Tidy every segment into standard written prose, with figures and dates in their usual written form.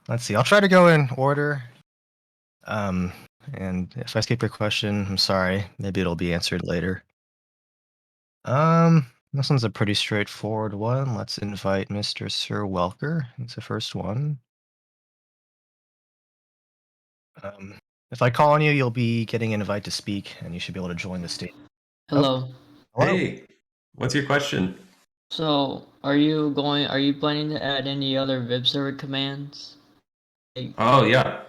let's see. I'll try to go in order. Um, and if I skip your question, I'm sorry. Maybe it'll be answered later. This one's a pretty straightforward one. Let's invite Mr. Sir Welker. It's the first one. If I call on you, you'll be getting an invite to speak, and you should be able to join the stage. Hello. Hello. Hey, what's your question? So, are you planning to add any other Vib server commands? Oh yeah.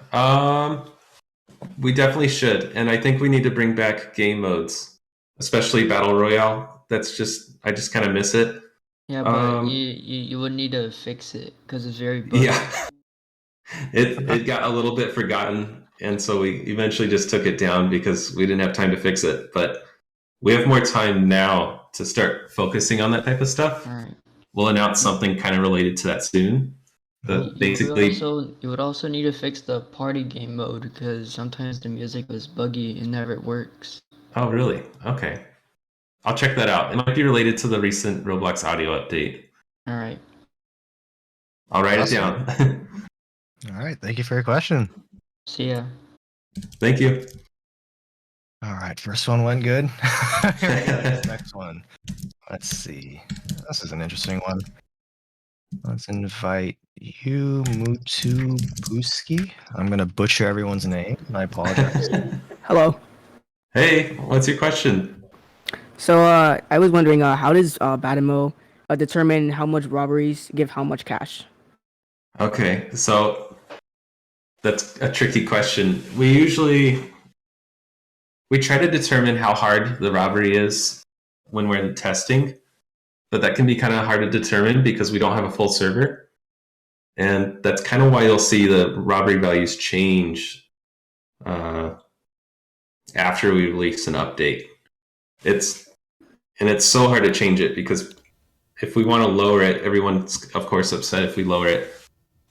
We definitely should, and I think we need to bring back game modes, especially Battle Royale. I just kind of miss it. Yeah, but you would need to fix it because it's very buggy. Yeah. It got a little bit forgotten, and so we eventually just took it down because we didn't have time to fix it. But we have more time now to start focusing on that type of stuff. All right. We'll announce something kind of related to that soon. You would also need to fix the party game mode because sometimes the music is buggy and never works. Oh, really? Okay. I'll check that out. It might be related to the recent Roblox audio update. All right. I'll write it down. All right. Thank you for your question. See ya. Thank you. All right. First one went good. Next one. Let's see. This is an interesting one. Let's invite you, Mutubuski. I'm going to butcher everyone's name, and I apologize. Hello. Hey, what's your question? So I was wondering, how does Batimo determine how much robberies give how much cash? Okay, so that's a tricky question. We try to determine how hard the robbery is when we're in testing, but that can be kind of hard to determine because we don't have a full server. And that's kind of why you'll see the robbery values change after we release an update. It's so hard to change it because if we want to lower it, everyone's of course upset if we lower it.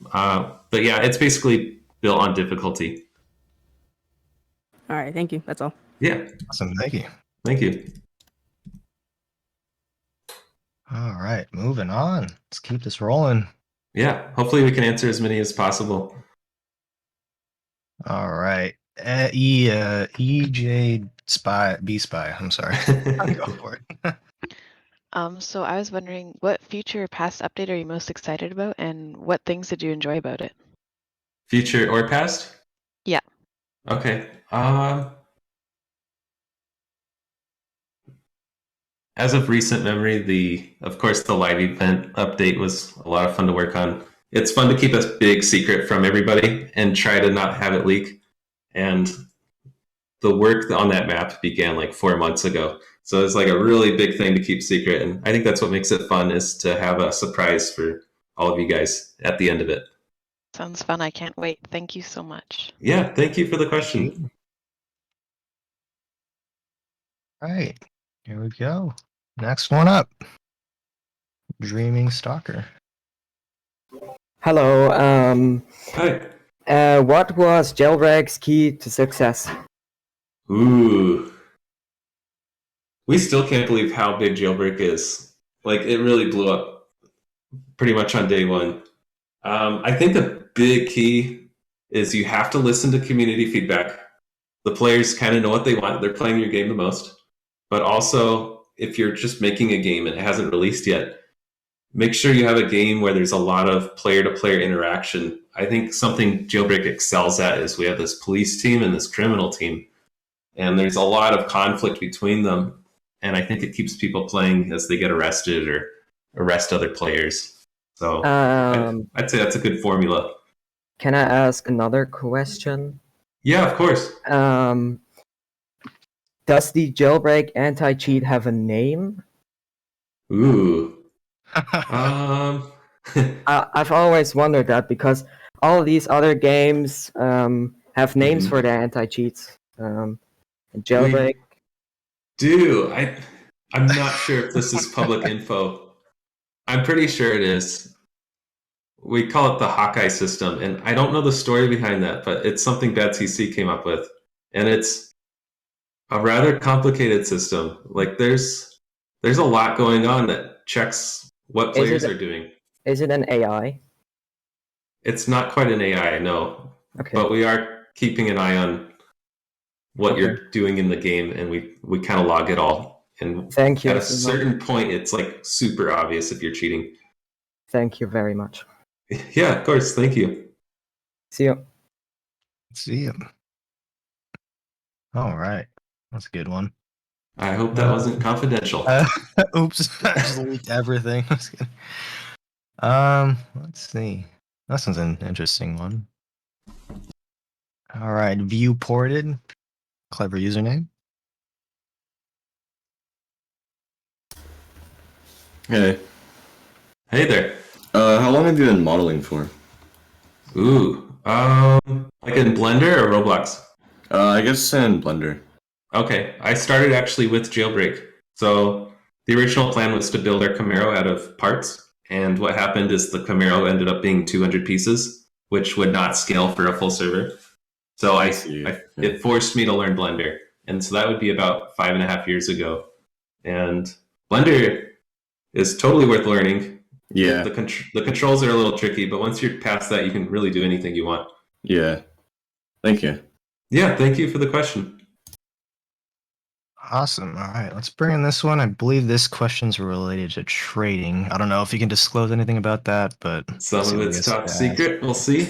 But yeah, it's basically built on difficulty. All right, thank you. That's all. Yeah. Awesome. Thank you. Thank you. All right. Moving on. Let's keep this rolling. Yeah. Hopefully we can answer as many as possible. All right. EJ Spy, B Spy. I'm sorry. Go for it. So I was wondering, what future or past update are you most excited about, and what things did you enjoy about it? Future or past? Yeah. Okay. As of recent memory, of course, the live event update was a lot of fun to work on. It's fun to keep a big secret from everybody and try to not have it leak. And the work on that map began like 4 months ago. So it's like a really big thing to keep secret. And I think that's what makes it fun, is to have a surprise for all of you guys at the end of it. Sounds fun. I can't wait. Thank you so much. Yeah, thank you for the question. All right. Here we go. Next one up. Dreaming Stalker. Hello. Hi. What was Jailbreak's key to success? Ooh. We still can't believe how big Jailbreak is. Like, it really blew up pretty much on day one. I think the big key is you have to listen to community feedback. The players kind of know what they want. They're playing your game the most. But also, if you're just making a game and it hasn't released yet, make sure you have a game where there's a lot of player-to-player interaction. I think something Jailbreak excels at is we have this police team and this criminal team. And there's a lot of conflict between them. And I think it keeps people playing as they get arrested or arrest other players. So I'd say that's a good formula. Can I ask another question? Yeah, of course. Does the Jailbreak anti-cheat have a name? Ooh. I've always wondered that because all these other games have names for their anti-cheats. Jailbreak. I'm not sure if this is public info. I'm pretty sure it is. We call it the Hawkeye system, and I don't know the story behind that, but it's something Bad CC came up with, and it's a rather complicated system. Like there's a lot going on that checks what players are doing. Is it an AI? It's not quite an AI, no. Okay. But we are keeping an eye on what you're doing in the game, and we kind of log it all. And Thank you. at a certain point, it's like super obvious if you're cheating. Thank you very much. Yeah, of course. Thank you. See you. See him. All right. That's a good one. I hope that wasn't confidential. Oops. I just leaked everything. Let's see. This one's an interesting one. All right. View ported. Clever username. Hey. Hey there. How long have you been modeling for? Ooh. Like in Blender or Roblox? I guess in Blender. Okay. I started actually with Jailbreak. So the original plan was to build our Camaro out of parts. And what happened is the Camaro ended up being 200 pieces, which would not scale for a full server. So it forced me to learn Blender. And so that would be about 5.5 years ago. And Blender is totally worth learning. Yeah. The controls are a little tricky, but once you're past that, you can really do anything you want. Yeah. Thank you. Yeah, thank you for the question. Awesome. All right. Let's bring in this one. I believe this question's related to trading. I don't know if you can disclose anything about that, but Some see of what it's gets top asked. secret. We'll see.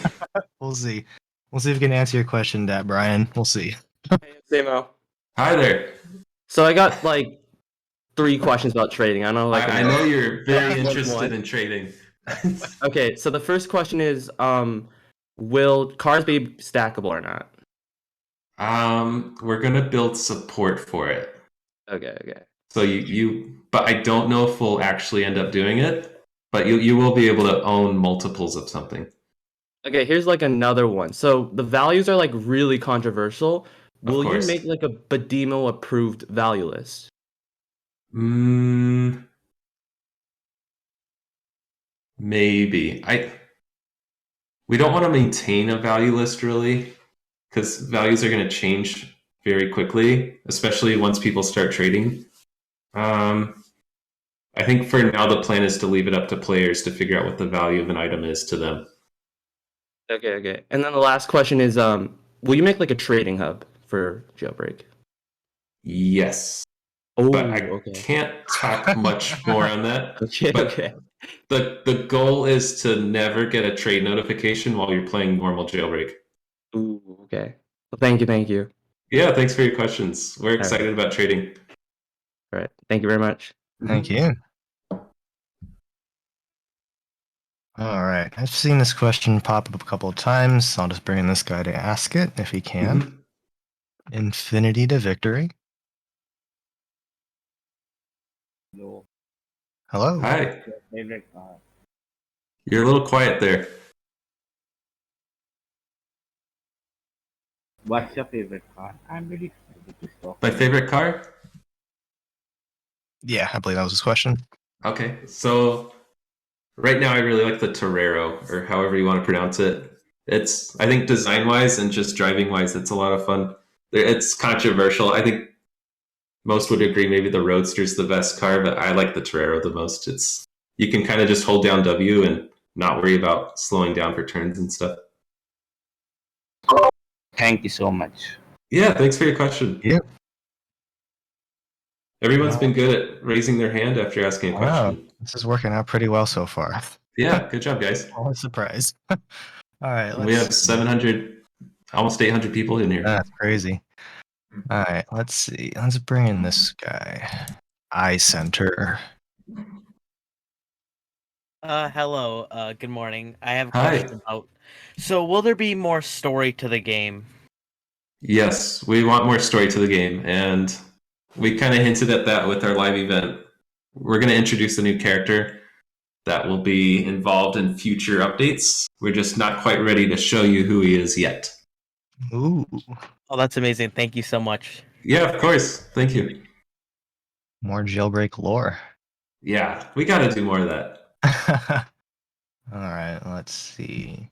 We'll see. We'll see if we can answer your question, that Brian. We'll see. Hey, Samo. Hi there. So I got like 3 questions about trading. I know, like I know you're very One. interested in trading. Okay, so the first question is, will cars be stackable or not? We're gonna build support for it. Okay. So but I don't know if we'll actually end up doing it. But you will be able to own multiples of something. Okay, here's like another one. So the values are like really controversial. Will you make like a Badimo approved value list? Maybe. We don't want to maintain a value list really, because values are going to change very quickly, especially once people start trading. I think for now the plan is to leave it up to players to figure out what the value of an item is to them. Okay. And then the last question is, will you make like a trading hub for Jailbreak? Yes. Oh, but I can't talk much more on that. Okay. The goal is to never get a trade notification while you're playing normal Jailbreak. Ooh, okay. Well, thank you. Yeah, thanks for your questions. We're excited about trading. All right. Thank you very much. Thank you. All right. I've seen this question pop up a couple of times. I'll just bring in this guy to ask it if he can. Infinity to victory. Hello. Hi. You're a little quiet there. What's your favorite car? I'm really excited to talk. My favorite car? Yeah, I believe that was his question. Okay, so right now I really like the Torero, or however you want to pronounce it. I think design-wise and just driving-wise, it's a lot of fun. It's controversial. I think most would agree maybe the Roadster's the best car, but I like the Torero the most. You can kind of just hold down W and not worry about slowing down for turns and stuff. Thank you so much. Yeah, thanks for your question. Yeah. Everyone's been good at raising their hand after asking a question. Wow, this is working out pretty well so far. Yeah, good job, guys. All a surprise. All right, we have 700, almost 800 people in here. That's crazy. All right, let's see. Let's bring in this guy. iCenter. Hello. Good morning. I have a question about. So, will there be more story to the game? Yes, we want more story to the game, and we kind of hinted at that with our live event. We're going to introduce a new character that will be involved in future updates. We're just not quite ready to show you who he is yet. Ooh. Oh, that's amazing. Thank you so much. Yeah, of course. Thank you. More Jailbreak lore. Yeah, we got to do more of that. All right, let's see.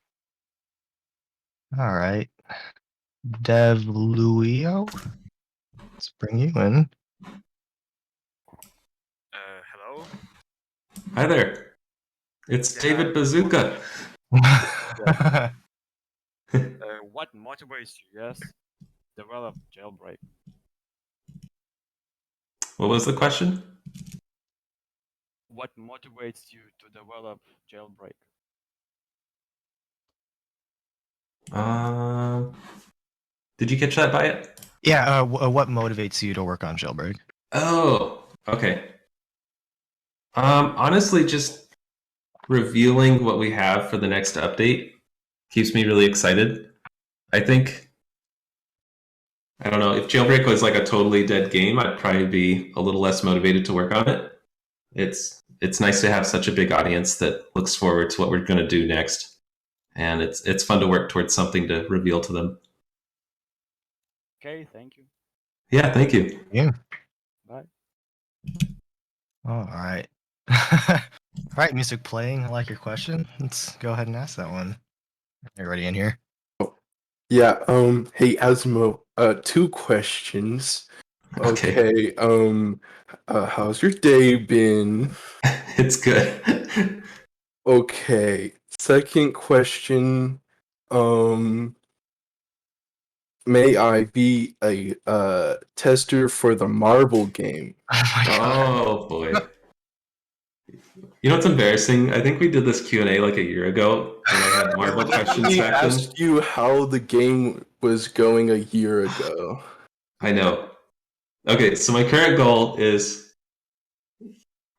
All right. Dev Luio. Let's bring you in. Hello? Hi there. It's David Bazooka. What motivates you guys develop Jailbreak? What was the question? What motivates you to develop Jailbreak? Did you catch that by it? Yeah. What motivates you to work on Jailbreak? Oh, okay. Honestly, just revealing what we have for the next update keeps me really excited. I think, I don't know, if Jailbreak was like a totally dead game, I'd probably be a little less motivated to work on it. It's nice to have such a big audience that looks forward to what we're going to do next, and it's fun to work towards something to reveal to them. Okay, thank you. Yeah, thank you. Yeah. Bye. All right. All right, music playing. I like your question. Let's go ahead and ask that one. Everybody in here? Yeah, hey Asmo, 2 questions. Okay, how's your day been? It's good. Okay, second question, may I be a tester for the marble game? Oh boy. You know what's embarrassing? I think we did this Q&A like a year ago, and I had Marvel questions back then. I asked you how the game was going a year ago. I know. Okay, so my current goal is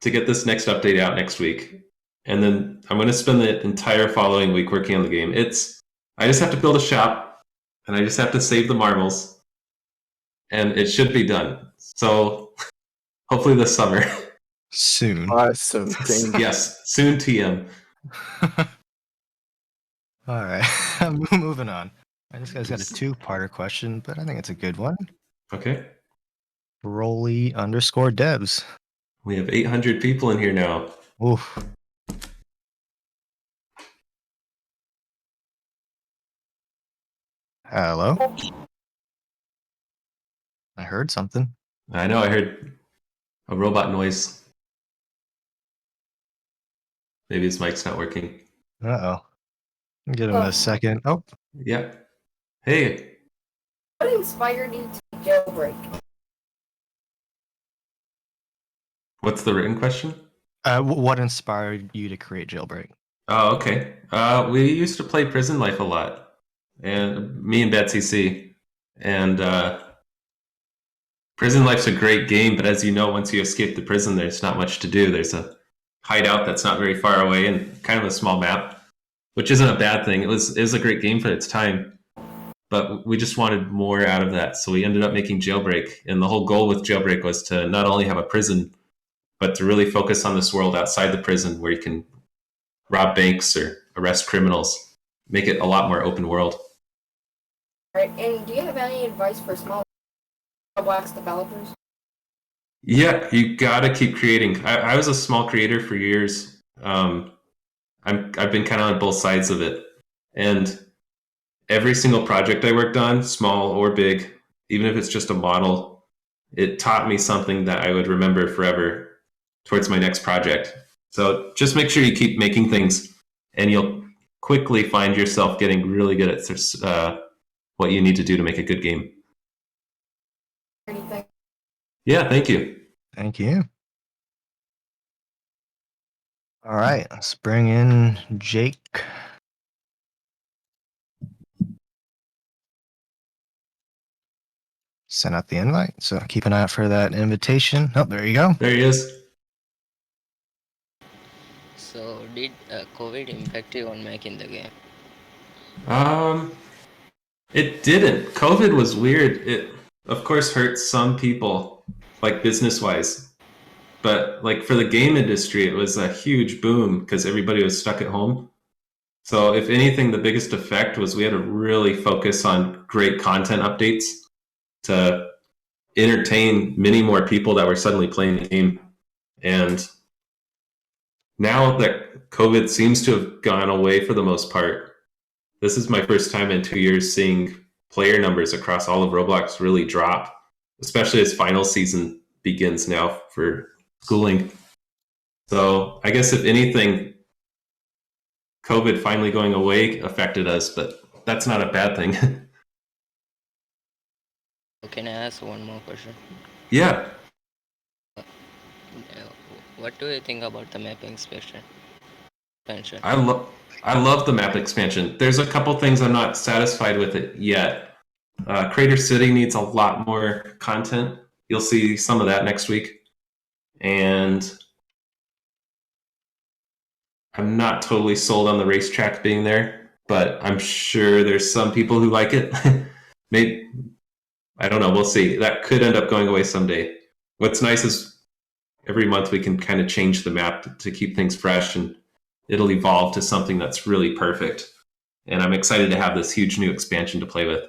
to get this next update out next week, and then I'm going to spend the entire following week working on the game. I just have to build a shop, and I just have to save the marbles, and it should be done. So hopefully this summer. Soon. Awesome. Thank you. Yes, soon TM. All right, moving on. This guy's got a 2-parter question, but I think it's a good one. Okay. Broly_devs. We have 800 people in here now. Oof. Hello? I heard something. I know, I heard a robot noise. Maybe his mic's not working. Uh-oh. Give him a second. Oh. Yeah. Hey. What inspired you to Jailbreak? What's the written question? What inspired you to create Jailbreak? Oh, okay. We used to play Prison Life a lot, and me and Betsy C. And Prison Life's a great game, but as you know, once you escape the prison, there's not much to do. There's a hideout that's not very far away and kind of a small map, which isn't a bad thing. It was a great game for its time, but we just wanted more out of that, so we ended up making Jailbreak. And the whole goal with Jailbreak was to not only have a prison, but to really focus on this world outside the prison where you can rob banks or arrest criminals, make it a lot more open world. Right, and do you have any advice for small Roblox developers? Yeah, you gotta keep creating. I was a small creator for years. I've been kind of on both sides of it, and every single project I worked on, small or big, even if it's just a model, it taught me something that I would remember forever towards my next project. So just make sure you keep making things, and you'll quickly find yourself getting really good at what you need to do to make a good game. Anything? Yeah, thank you. Thank you. All right, let's bring in Jake. Send out the invite, so keep an eye out for that invitation. Oh, there you go. There he is. So, did COVID impact you on making the game? It didn't. COVID was weird. It, of course, hurt some people, like business-wise. But like for the game industry, it was a huge boom because everybody was stuck at home. So if anything, the biggest effect was we had to really focus on great content updates to entertain many more people that were suddenly playing the game. And now that COVID seems to have gone away for the most part, this is my first time in 2 years seeing player numbers across all of Roblox really drop, especially as final season begins now for schooling. So I guess if anything, COVID finally going away affected us, but that's not a bad thing. Can I ask one more question? Yeah. What do you think about the mapping expansion? I love the map expansion. There's a couple things I'm not satisfied with it yet. Crater City needs a lot more content. You'll see some of that next week. And I'm not totally sold on the racetrack being there, but I'm sure there's some people who like it. Maybe, I don't know. We'll see. That could end up going away someday. What's nice is every month we can kind of change the map to keep things fresh, and it'll evolve to something that's really perfect. And I'm excited to have this huge new expansion to play with.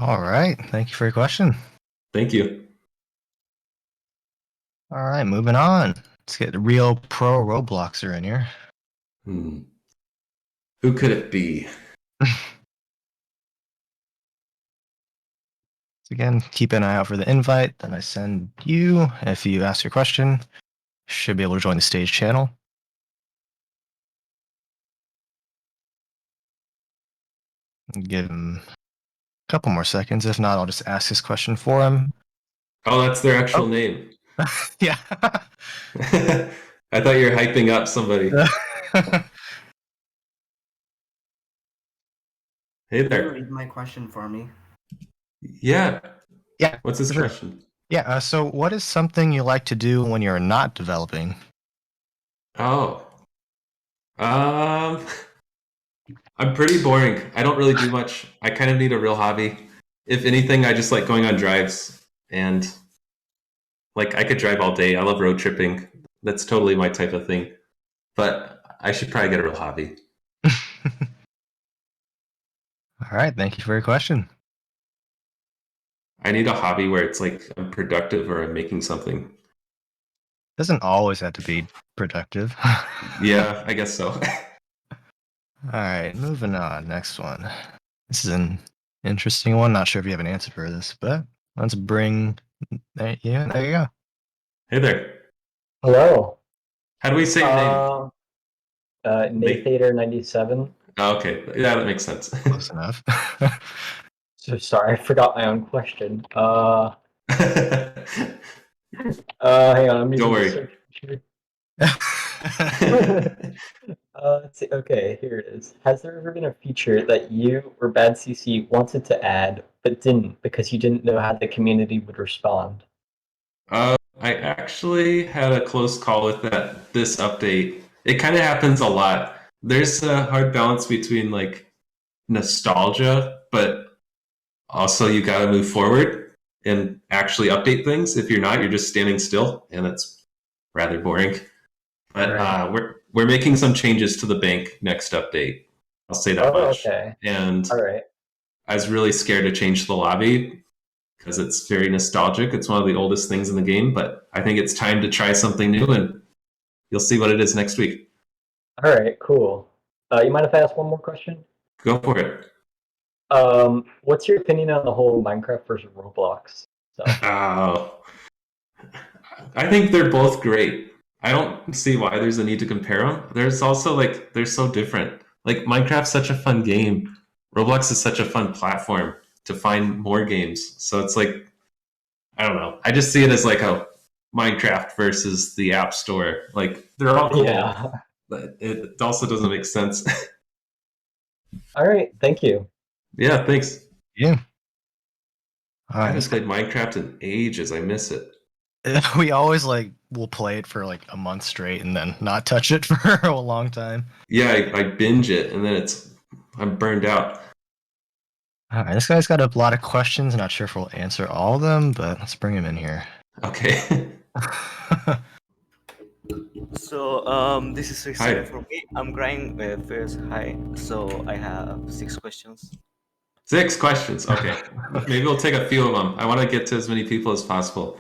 All right. Thank you for your question. Thank you. All right, moving on. Let's get the real pro Robloxer in here. Who could it be? Again, keep an eye out for the invite that I send you. If you ask your question, should be able to join the stage channel. Give him a couple more seconds. If not, I'll just ask his question for him. Oh, that's their actual name. Yeah. I thought you were hyping up somebody. Hey Can there. you read my question for me? Yeah. Yeah. What's his sure. question? Yeah. So, what is something you like to do when you're not developing? Oh. I'm pretty boring. I don't really do much. I kind of need a real hobby. If anything, I just like going on drives, and like I could drive all day. I love road tripping. That's totally my type of thing. But I should probably get a real hobby. All right. Thank you for your question. I need a hobby where it's like I'm productive or I'm making something. Doesn't always have to be productive. Yeah, I guess so. All right, moving on. Next one. This is an interesting one. Not sure if you have an answer for this, but let's bring. There you go. Hey there. Hello. How do we say your name? Nathater97. Oh, okay. Yeah, that makes sense. Close enough. So sorry, I forgot my own question. Hang on, I'm Don't using worry. the search feature. Let's see. Okay, here it is. Has there ever been a feature that you or Bad CC wanted to add but didn't because you didn't know how the community would respond? I actually had a close call with this update. It kind of happens a lot. There's a hard balance between like nostalgia, but also you got to move forward and actually update things. If you're not, you're just standing still, and it's rather boring. But we're making some changes to the bank next update. I'll say that much. Okay. And all right. I was really scared to change the lobby because it's very nostalgic. It's one of the oldest things in the game, but I think it's time to try something new, and you'll see what it is next week. All right, cool. You mind if I ask one more question? Go for it. What's your opinion on the whole Minecraft versus Roblox stuff? Oh, I think they're both great. I don't see why there's a need to compare them. There's also like they're so different. Like Minecraft's such a fun game. Roblox is such a fun platform to find more games. So it's like I don't know. I just see it as like a Minecraft versus the App Store. Like they're all cool, but it also doesn't make sense. All right, thank you. Yeah, thanks. Yeah. I haven't played Minecraft in ages. I miss it. We always like will play it for like a month straight and then not touch it for a long time. Yeah, I binge it and then I'm burned out. All right, this guy's got a lot of questions. Not sure if we'll answer all of them, but let's bring him in here. Okay. So this is exciting for me. I'm crying first. Hi. So I have 6 questions. 6 questions. Okay. Maybe we'll take a few of them. I want to get to as many people as possible.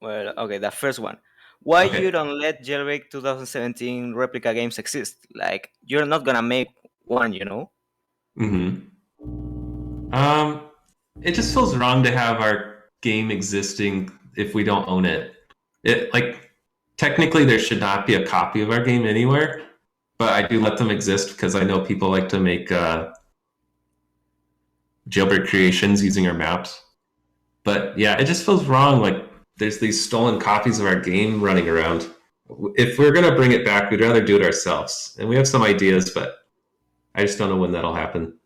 Well, okay. The first one. Why you don't let Jailbreak 2017 replica games exist? Like you're not gonna make one, you know? It just feels wrong to have our game existing if we don't own it. It like technically there should not be a copy of our game anywhere, but I do let them exist because I know people like to make jailbreak creations using our maps. But yeah, it just feels wrong. Like there's these stolen copies of our game running around. If we're gonna bring it back, we'd rather do it ourselves. And we have some ideas, but I just don't know when that'll happen.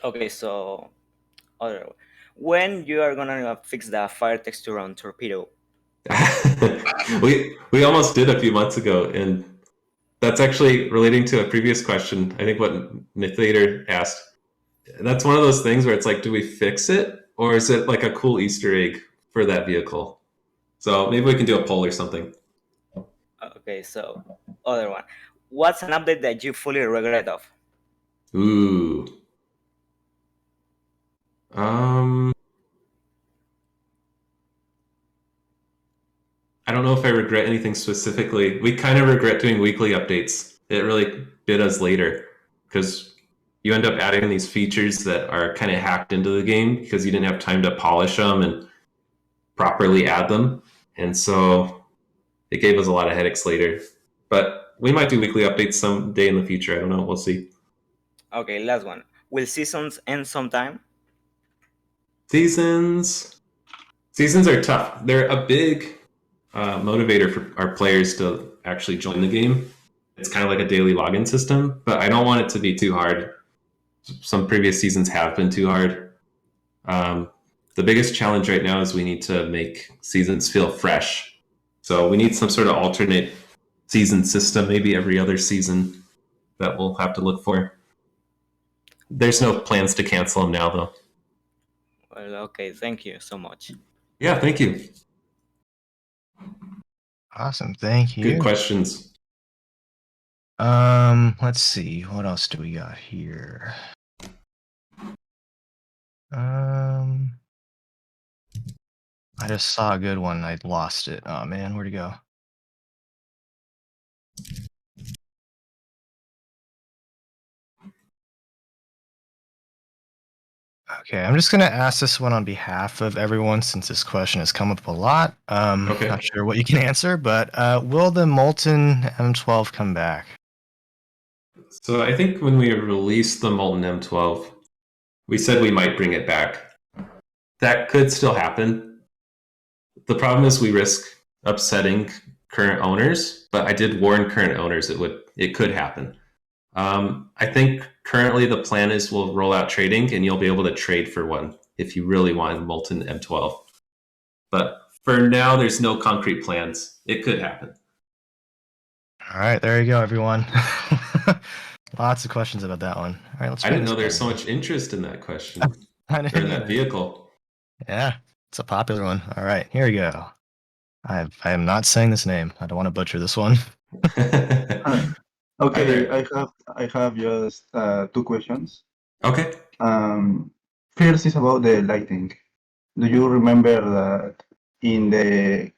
Okay, so when you are gonna fix the fire texture on Torpedo? we almost did a few months ago, and that's actually relating to a previous question. I think what Mythator asked. That's one of those things where it's like, do we fix it, or is it like a cool Easter egg for that vehicle? So maybe we can do a poll or something. Okay, so other one. What's an update that you fully regret of? Ooh. I don't know if I regret anything specifically. We kind of regret doing weekly updates. It really bit us later because you end up adding these features that are kind of hacked into the game because you didn't have time to polish them and properly add them. And so it gave us a lot of headaches later. But we might do weekly updates someday in the future. I don't know. We'll see. Okay, last one. Will seasons end sometime? Seasons are tough. They're a big motivator for our players to actually join the game. It's kind of like a daily login system, but I don't want it to be too hard. Some previous seasons have been too hard. The biggest challenge right now is we need to make seasons feel fresh. So we need some sort of alternate season system, maybe every other season, that we'll have to look for. There's no plans to cancel them now, though. Well, okay, thank you so much. Yeah, thank you. Awesome, thank you. Good questions. Let's see, what else do we got here? I just saw a good one. I lost it. Oh man, where'd it go? Okay, I'm just gonna ask this one on behalf of everyone since this question has come up a lot. Okay. Not sure what you can answer, but will the Molten M12 come back? So I think when we released the Molten M12, we said we might bring it back. That could still happen. The problem is we risk upsetting current owners, but I did warn current owners it could happen. I think currently the plan is we'll roll out trading and you'll be able to trade for one if you really want a Molten M12. But for now, there's no concrete plans. It could happen. All right, there you go, everyone. Lots of questions about that one. All right, let's. I didn't know there's so much interest in that question or in that vehicle. Yeah, it's a popular one. All right, here we go. I am not saying this name. I don't want to butcher this one. Okay, I have just 2 questions. Okay. First is about the lighting. Do you remember that in the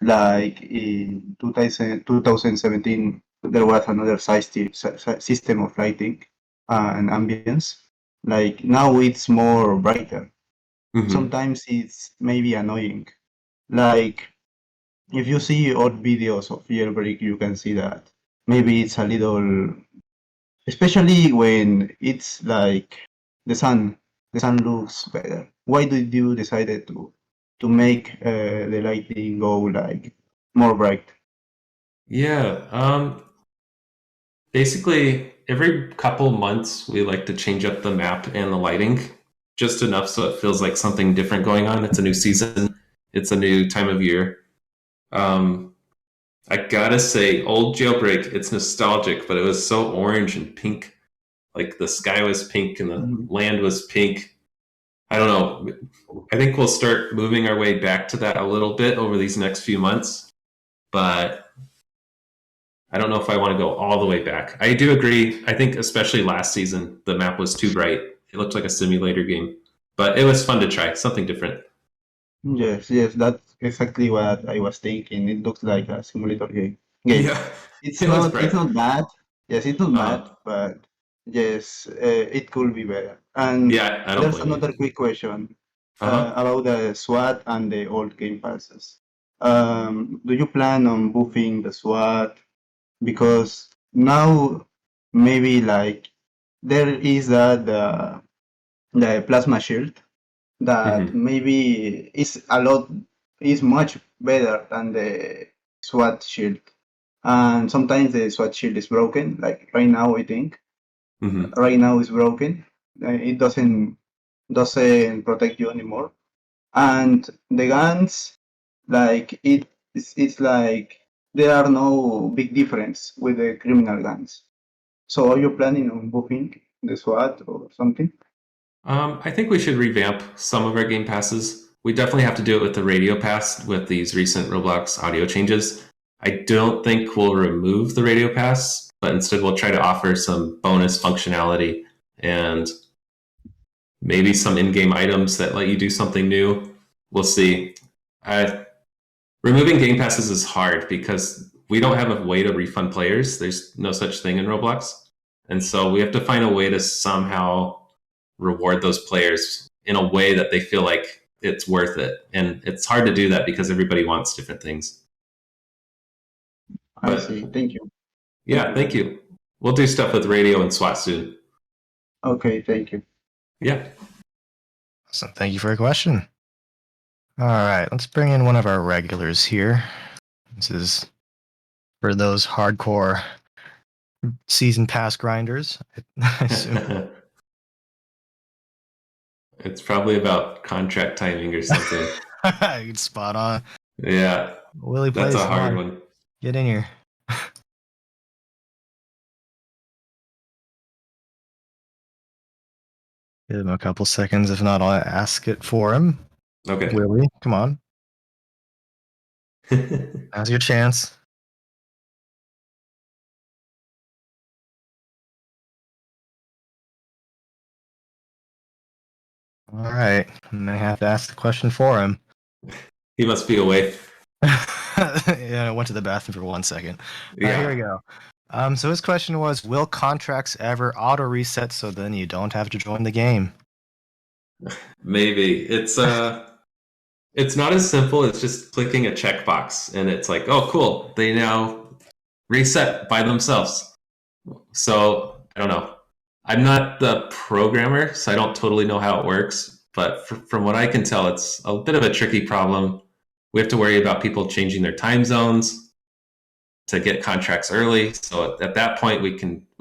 in 2017 there was another system of lighting and ambience? Like now it's more brighter. Mm-hmm. Sometimes it's maybe annoying. Like if you see old videos of Jailbreak, you can see that maybe it's a little, especially when it's like the sun looks better. Why did you decide to make the lighting go like more bright? Yeah. Basically, every couple months we like to change up the map and the lighting just enough so it feels like something different going on. It's a new season. It's a new time of year. I gotta say, old Jailbreak, it's nostalgic, but it was so orange and pink. Like the sky was pink and the land was pink. I don't know. I think we'll start moving our way back to that a little bit over these next few months. But I don't know if I want to go all the way back. I do agree. I think especially last season, the map was too bright. It looked like a simulator game. But it was fun to try, something different. Yes, that's exactly what I was thinking. It looks like a simulator game. Yeah, it's not bad. Yes, it's not bad, but yes, it could be better. And yeah, I don't there's blame another quick question about the SWAT and the old game passes. Do you plan on buffing the SWAT? Because now maybe like there is the plasma shield that maybe is much better than the SWAT shield. And sometimes the SWAT shield is broken. Like right now, I think right now is broken. It doesn't protect you anymore. And the guns, like it's like there are no big difference with the criminal guns. So are you planning on buffing the SWAT or something? I think we should revamp some of our game passes. We definitely have to do it with the radio pass with these recent Roblox audio changes. I don't think we'll remove the radio pass, but instead we'll try to offer some bonus functionality and maybe some in-game items that let you do something new. We'll see. Removing game passes is hard because we don't have a way to refund players. There's no such thing in Roblox. And so we have to find a way to somehow reward those players in a way that they feel like it's worth it. And it's hard to do that because everybody wants different things. I see. Thank you. Yeah, thank you. We'll do stuff with radio and SWAT soon. Okay, thank you. Yeah. Awesome. Thank you for your question. All right, let's bring in one of our regulars here. This is for those hardcore season pass grinders, I assume. It's probably about contract timing or something. It's spot on. Yeah. Willie plays. That's a hard one. Get in here. Give him a couple seconds. If not, I'll ask it for him. Okay. Willie, come on. Now's your chance. All right. I'm going to have to ask the question for him. He must be away. Yeah, I went to the bathroom for 1 second. Yeah. Here we go. So his question was, will contracts ever auto reset so then you don't have to join the game? Maybe. It's not as simple as just clicking a checkbox and it's like, oh cool, they now reset by themselves. So I don't know. I'm not the programmer, so I don't totally know how it works. But from what I can tell, it's a bit of a tricky problem. We have to worry about people changing their time zones to get contracts early. So at that point, we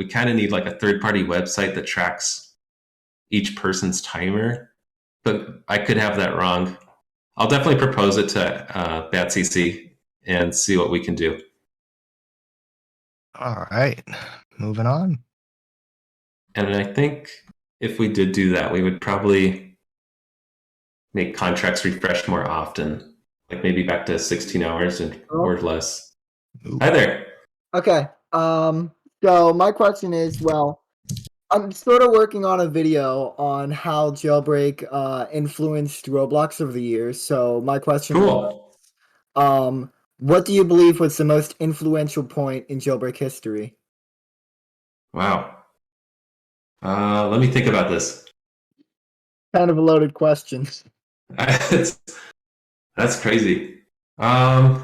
kind of need like a third-party website that tracks each person's timer. But I could have that wrong. I'll definitely propose it to BadCC and see what we can do. All right, moving on. And I think if we did do that, we would probably make contracts refresh more often, like maybe back to 16 hours or less. Ooh. Hi there. Okay. So my question is, well, I'm sort of working on a video on how jailbreak influenced Roblox over the years. So my question was, what do you believe was the most influential point in jailbreak history? Wow. Let me think about this. Kind of a loaded question. That's crazy. I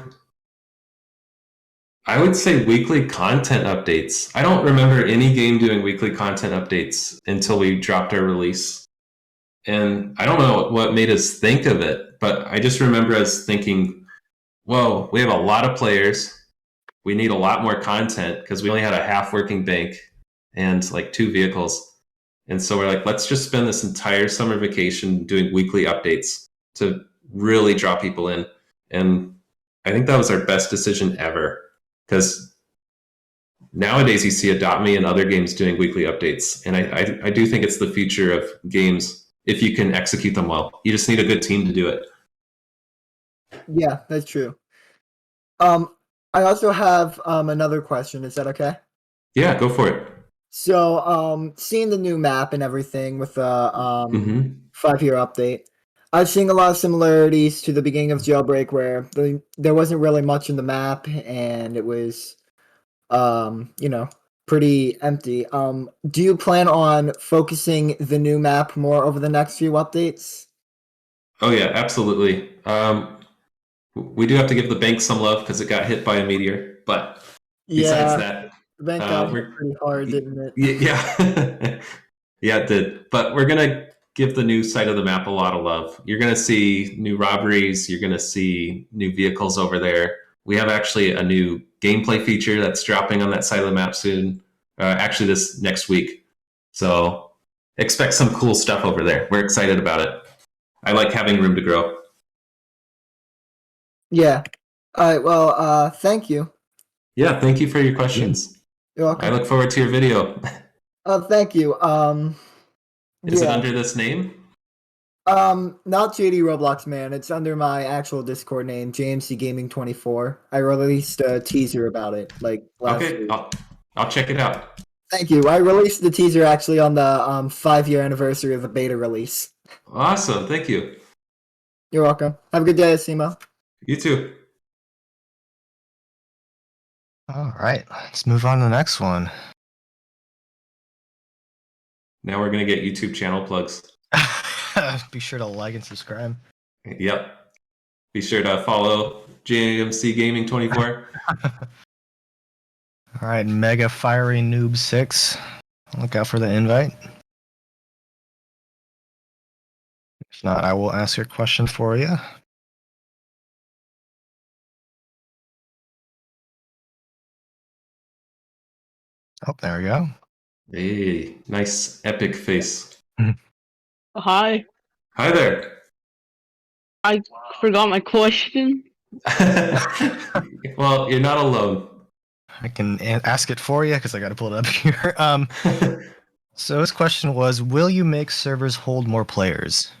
would say weekly content updates. I don't remember any game doing weekly content updates until we dropped our release. And I don't know what made us think of it, but I just remember us thinking, whoa, we have a lot of players. We need a lot more content because we only had a half working bank and like 2 vehicles. And so we're like, let's just spend this entire summer vacation doing weekly updates to really draw people in. And I think that was our best decision ever. Because nowadays you see Adopt Me and other games doing weekly updates. And I do think it's the future of games if you can execute them well. You just need a good team to do it. Yeah, that's true. I also have another question. Is that okay? Yeah, go for it. So, seeing the new map and everything with the 5-year update, I'm seeing a lot of similarities to the beginning of Jailbreak where there wasn't really much in the map and it was, pretty empty. Do you plan on focusing the new map more over the next few updates? Oh yeah, absolutely. We do have to give the bank some love because it got hit by a meteor. But besides that, the bank got hit pretty hard, didn't it? Yeah, yeah, it did. But we're gonna give the new side of the map a lot of love. You're gonna see new robberies. You're gonna see new vehicles over there. We have actually a new gameplay feature that's dropping on that side of the map soon. Actually, this next week. So expect some cool stuff over there. We're excited about it. I like having room to grow. Yeah. All right. Well, thank you. Yeah, thank you for your questions. You're welcome. I look forward to your video. Thank you. Is it under this name? Not JD Roblox Man. It's under my actual Discord name, JMC Gaming 24. I released a teaser about it like last Okay, week. I'll check it out. Thank you. I released the teaser actually on the 5-year anniversary of the beta release. Awesome, thank you. You're welcome. Have a good day, Simo. You too. All right, let's move on to the next one. Now we're gonna get YouTube channel plugs. Be sure to like and subscribe. Yep. Be sure to follow JMC Gaming 24. All right, Mega Fiery Noob 6. Look out for the invite. If not, I will ask your question for you. Oh, there we go. Hey, nice epic face. Hi. Hi there. I forgot my question. Well, you're not alone. I can ask it for you because I got to pull it up here. So his question was, will you make servers hold more players?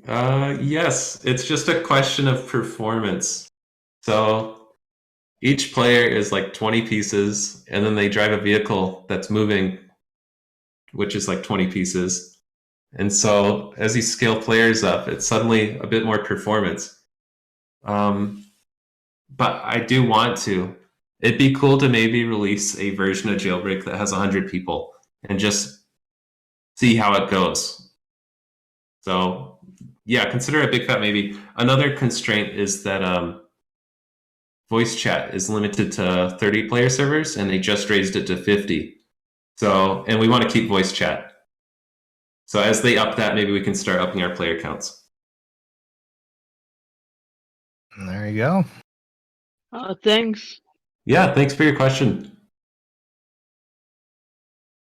Yes, it's just a question of performance. So each player is like 20 pieces, and then they drive a vehicle that's moving, which is like 20 pieces. And so as you scale players up, it's suddenly a bit more performance. But I do want to. It'd be cool to maybe release a version of Jailbreak that has 100 people and just see how it goes. So yeah, consider a big fat maybe. Another constraint is that voice chat is limited to 30 player servers, and they just raised it to 50. So, and we want to keep voice chat. So as they up that, maybe we can start upping our player counts. There you go. Thanks. Yeah, thanks for your question.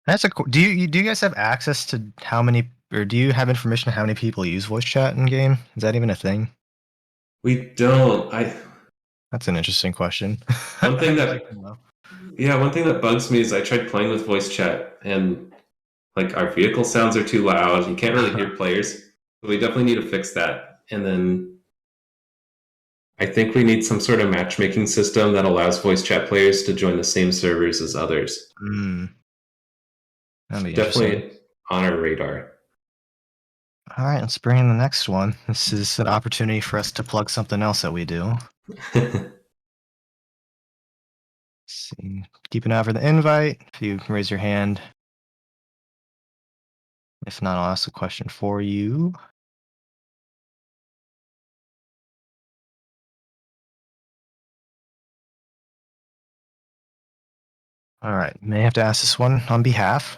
That's a. Do you guys have access to how many, or do you have information on how many people use voice chat in game? Is that even a thing? We don't. That's an interesting question. One thing that bugs me is I tried playing with voice chat, and like our vehicle sounds are too loud. You can't really hear players. So we definitely need to fix that. And then I think we need some sort of matchmaking system that allows voice chat players to join the same servers as others. That'd be definitely on our radar. All right, let's bring in the next one. This is an opportunity for us to plug something else that we do. Let's see. Keep an eye for the invite. If you can raise your hand. If not, I'll ask a question for you. All right, may have to ask this one on behalf.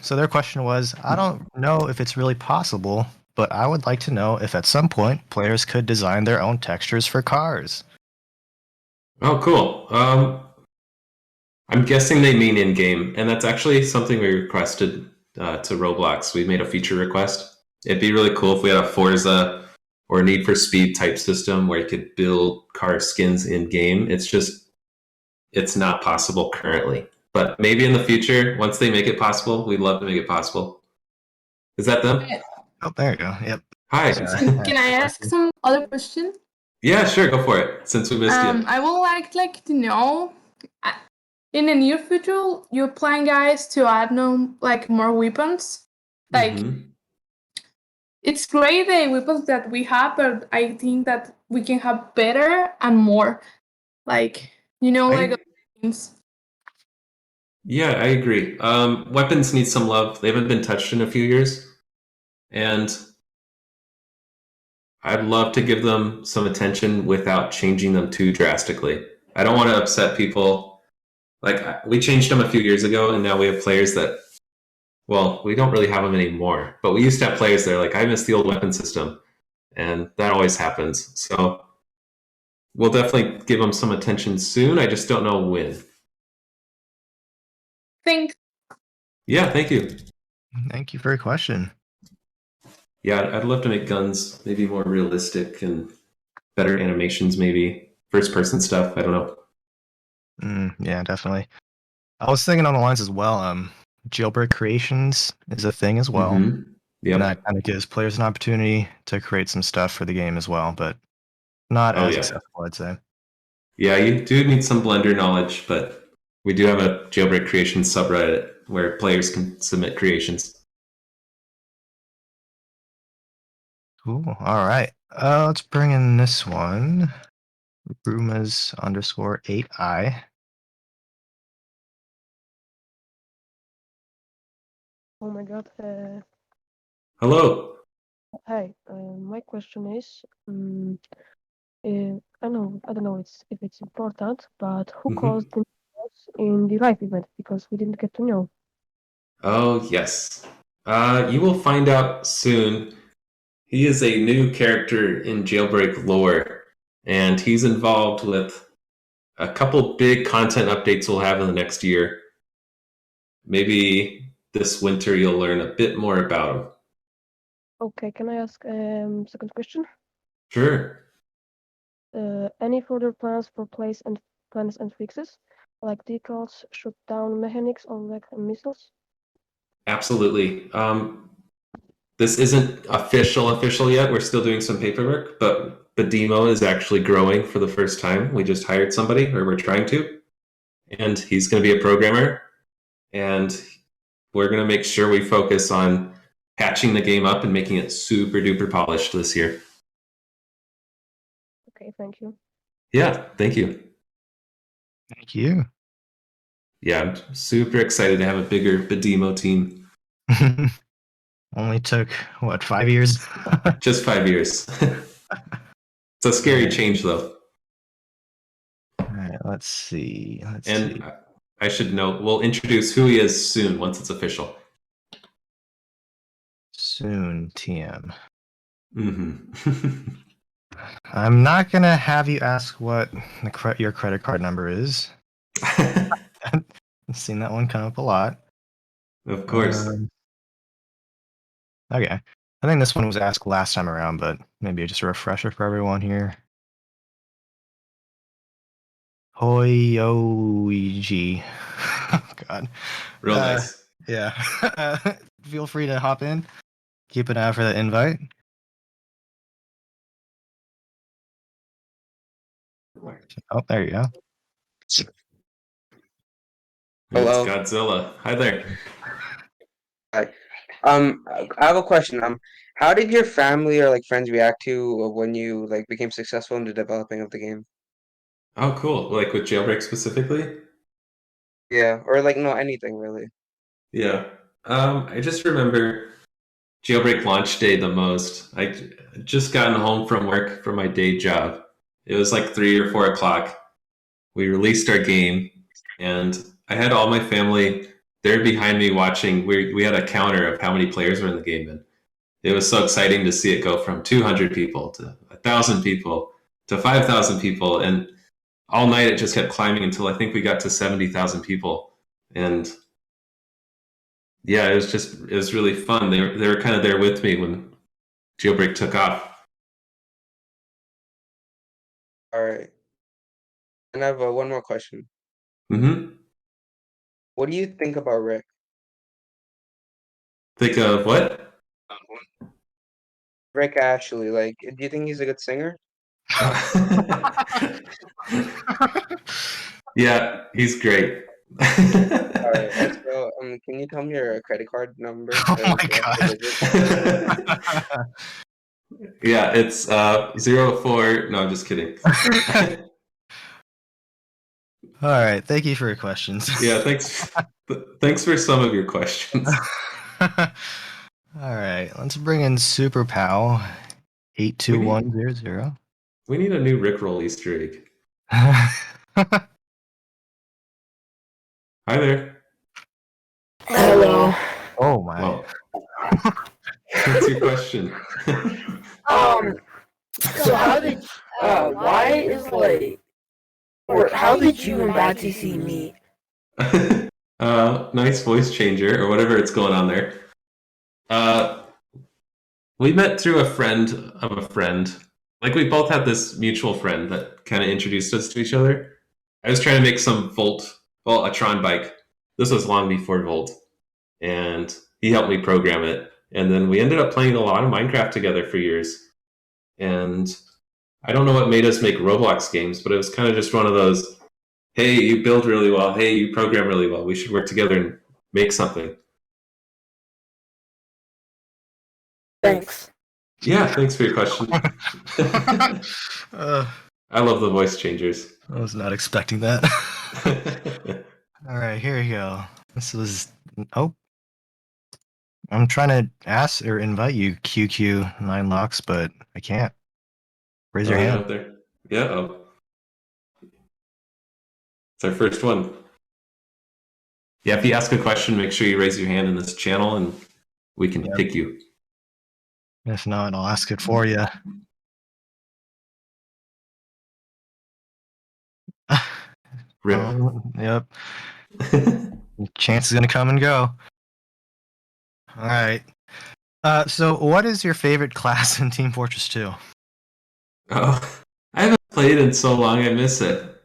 So their question was, I don't know if it's really possible, but I would like to know if at some point players could design their own textures for cars. Oh, cool. I'm guessing they mean in-game, and that's actually something we requested to Roblox. We made a feature request. It'd be really cool if we had a Forza or Need for Speed type system where you could build car skins in-game. It's not possible currently. But maybe in the future, once they make it possible, we'd love to make it possible. Is that them? Oh, there you go. Yep. Hi. Can I ask some other question? Yeah, sure. Go for it. Since we missed you. I would like to know, in the near future, you plan, guys, to add more weapons. It's great the weapons that we have, but I think that we can have better and more. Things. Yeah, I agree. Weapons need some love. They haven't been touched in a few years. And I'd love to give them some attention without changing them too drastically. I don't want to upset people. Like, we changed them a few years ago, and now we have players that, well, we don't really have them anymore. But we used to have players that are like, I miss the old weapon system. And that always happens. So we'll definitely give them some attention soon. I just don't know when. Thanks. Yeah, thank you. Thank you for your question. Yeah, I'd love to make guns maybe more realistic and better animations, maybe first person stuff. I don't know. Yeah, definitely. I was thinking on the lines as well. Jailbreak creations is a thing as well. Yep. And that kind of gives players an opportunity to create some stuff for the game as well, but not as accessible, I'd say. Yeah, you do need some Blender knowledge, but we do have a jailbreak creation subreddit where players can submit creations. Cool. All right. Let's bring in this one. Rumas _8i. Oh my god. Hello. Hi. My question is, I don't know if it's important, but who caused the chaos in the live event? Because we didn't get to know. Oh, yes. You will find out soon. He is a new character in Jailbreak lore, and he's involved with a couple big content updates we'll have in the next year. Maybe this winter you'll learn a bit more about him. Okay, can I ask second question? Sure. Any further plans for plans and fixes, like decals, shutdown mechanics, or like missiles? Absolutely. This isn't official yet. We're still doing some paperwork, but Badimo is actually growing for the first time. We just hired somebody, or we're trying to, and he's going to be a programmer. And we're going to make sure we focus on patching the game up and making it super duper polished this year. Okay, thank you. Yeah, thank you. Thank you. Yeah, I'm super excited to have a bigger Badimo team. Only took, what, 5 years? Just 5 years. It's a scary change, though. All right, let's see. I should note, we'll introduce who he is soon once it's official. Soon, TM. Mm-hmm. I'm not going to have you ask what your credit card number is. I've seen that one come up a lot. Of course. Okay. I think this one was asked last time around, but maybe just a refresher for everyone here. Hoyoiji. Oh, God. Real nice. Yeah. Feel free to hop in. Keep an eye out for that invite. Oh, there you go. Hello. It's Godzilla. Hi there. Hi. I have a question. How did your family or like friends react to when you like became successful in the developing of the game? Oh, cool. Like with Jailbreak specifically? Yeah, or like no anything really. Yeah. I just remember Jailbreak launch day the most. I just gotten home from work from my day job. It was like 3 or 4 o'clock. We released our game, and I had all my family there behind me watching. We had a counter of how many players were in the game, and it was so exciting to see it go from 200 people to 1,000 people to 5,000 people, and all night it just kept climbing until I think we got to 70,000 people, and yeah, it was really fun. They were kind of there with me when Jailbreak took off. All right. And I have one more question. Mm-hmm. What do you think about Rick? Think of what? Rick Ashley. Like, do you think he's a good singer? Yeah, he's great. All right. So, can you tell me your credit card number? Oh my God. Yeah, it's 04. No, I'm just kidding. All right. Thank you for your questions. Yeah, thanks. Thanks for some of your questions. All right. Let's bring in Super Pal 82100. We need a new Rickroll Easter egg. Hi there. Hello. Oh my. Well, what's your question? So how did why is like or how did you and Bad CC meet? Nice voice changer or whatever it's going on there. We met through a friend of a friend. Like we both had this mutual friend that kind of introduced us to each other. I was trying to make some a Tron bike. This was long before Volt, and he helped me program it. And then we ended up playing a lot of Minecraft together for years. And I don't know what made us make Roblox games, but it was kind of just one of those, hey, you build really well. Hey, you program really well. We should work together and make something. Thanks. Yeah, thanks for your question. I love the voice changers. I was not expecting that. All right, here we go. This was. Oh. I'm trying to ask or invite you, QQ9locks, but I can't. Raise your hand. Out there. Yeah. It's our first one. Yeah, if you ask a question, make sure you raise your hand in this channel and we can pick you. If not, I'll ask it for you. Yep. Chance is going to come and go. All right. So what is your favorite class in Team Fortress 2? Oh, I haven't played in so long, I miss it.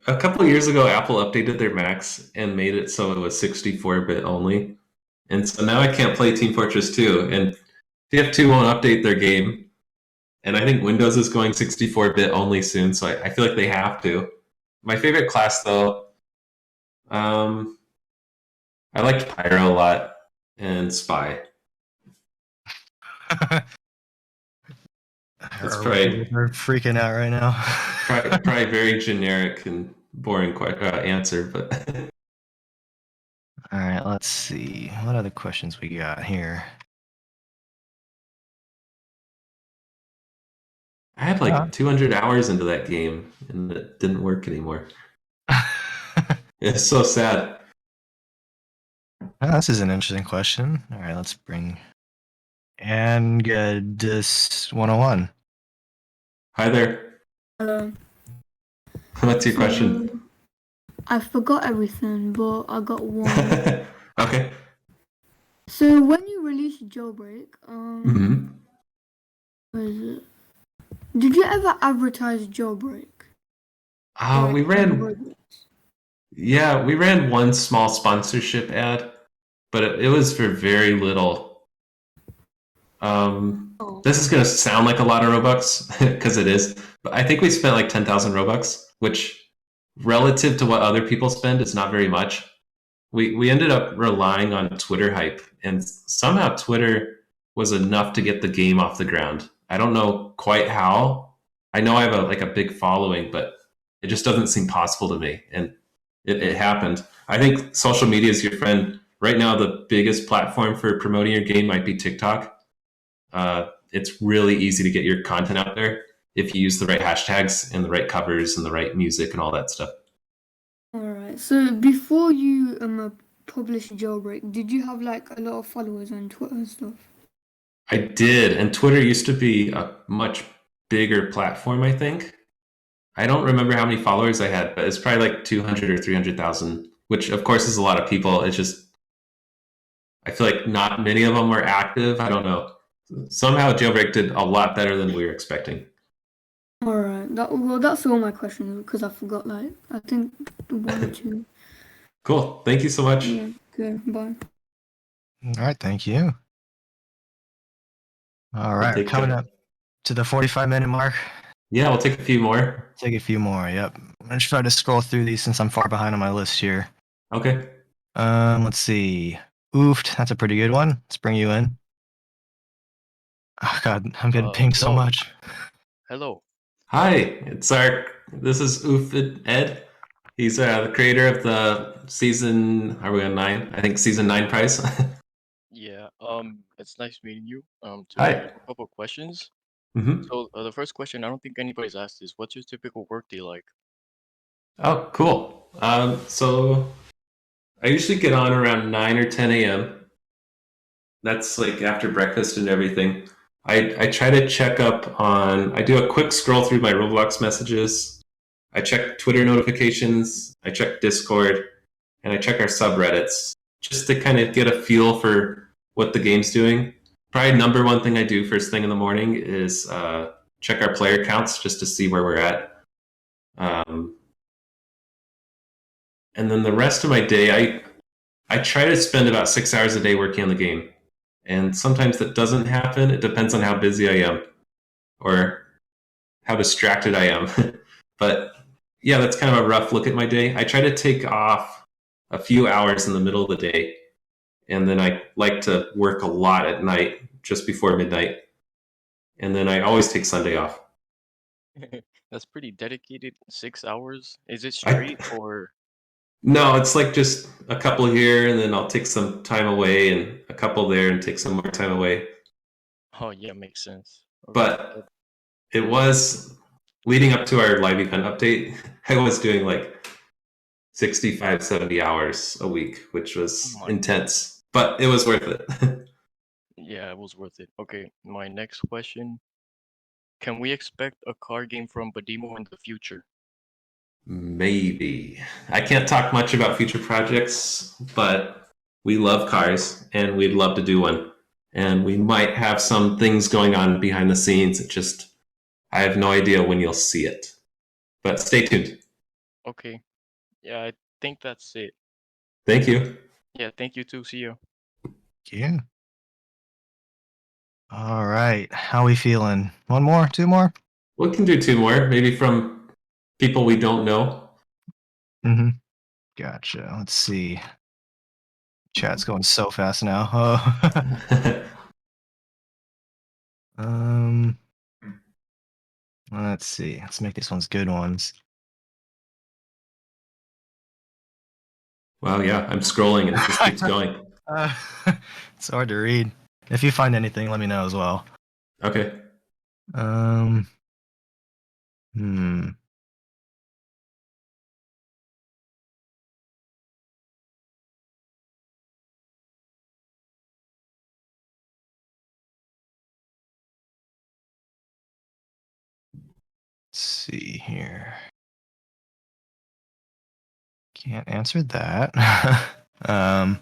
A couple of years ago, Apple updated their Macs and made it so it was 64-bit only. And so now I can't play Team Fortress 2. And TF2 won't update their game. And I think Windows is going 64-bit only soon, so I feel like they have to. My favorite class, though, I liked Pyro a lot and Spy. It's probably We're freaking out right now. probably very generic and boring answer, but all right, let's see. What other questions we got here? I had like 200 hours into that game, and it didn't work anymore. It's so sad. Oh, this is an interesting question. All right, let's bring Angadis 101. Hi there. Hello. What's your question? I forgot everything, but I got one. Okay. So when you released Jailbreak, what is it? Did you ever advertise Jailbreak? We ran one small sponsorship ad, but it was for very little. This is going to sound like a lot of Robux, because it is, but I think we spent like 10,000 Robux, which relative to what other people spend is not very much. We ended up relying on Twitter hype, and somehow Twitter was enough to get the game off the ground. I don't know quite how. I know I have a big following, but it just doesn't seem possible to me, and it happened. I think social media is your friend. Right now, the biggest platform for promoting your game might be TikTok. It's really easy to get your content out there if you use the right hashtags and the right covers and the right music and all that stuff. Alright, so before you published Jailbreak, did you have like a lot of followers on Twitter and stuff? I did, and Twitter used to be a much bigger platform, I think. I don't remember how many followers I had, but it's probably like 200 or 300,000, which of course is a lot of people. It's just, I feel like not many of them were active. I don't know. Somehow Jailbreak did a lot better than we were expecting. Alright, that's all my questions because I forgot I think one or two. Cool. Thank you so much. Yeah, okay, bye. All right, thank you. All right, we're coming up to the 45-minute mark. Yeah, we'll take a few more. Take a few more, yep. I'm going to try to scroll through these since I'm far behind on my list here. Okay. Let's see. Oofed, that's a pretty good one. Let's bring you in. Oh, God, I'm getting pinged so much. Hello. Hi, this is Oofed Ed. He's the creator of the season, are we on 9? I think season 9 prize. Yeah. It's nice meeting you. Hi. I have a couple of questions. Mm-hmm. So, the first question, I don't think anybody's asked is, what's your typical workday like? Oh, cool. So I usually get on around 9 or 10 a.m. That's like after breakfast and everything. I try to check up on, I do a quick scroll through my Roblox messages. I check Twitter notifications. I check Discord. And I check our subreddits just to kind of get a feel for what the game's doing. Probably number one thing I do first thing in the morning is check our player counts just to see where we're at. And then the rest of my day, I try to spend about 6 hours a day working on the game. And sometimes that doesn't happen. It depends on how busy I am or how distracted I am. But yeah, that's kind of a rough look at my day. I try to take off a few hours in the middle of the day. And then I like to work a lot at night, just before midnight. And then I always take Sunday off. That's pretty dedicated. 6 hours. Is it straight or? No, it's like just a couple here, and then I'll take some time away, and a couple there, and take some more time away. Oh yeah, makes sense. Okay. But it was leading up to our live event update. I was doing like 65, 70 hours a week, which was intense, but it was worth it. Yeah, it was worth it. Okay, my next question. Can we expect a car game from Badimo in the future? Maybe. I can't talk much about future projects, but we love cars and we'd love to do one. And we might have some things going on behind the scenes. It just, I have no idea when you'll see it. But stay tuned. Okay. Yeah, I think that's it. Thank you. Yeah, thank you too. See you. Yeah. All right. How we feeling? One more? Two more? We can do two more, maybe from people we don't know. Mm-hmm. Gotcha. Let's see. Chat's going so fast now. Oh. Let's see. Let's make these ones good ones. Wow, yeah, I'm scrolling and it just keeps going. It's hard to read. If you find anything, let me know as well. Okay. Hmm. Let's see here. Can't answer that. How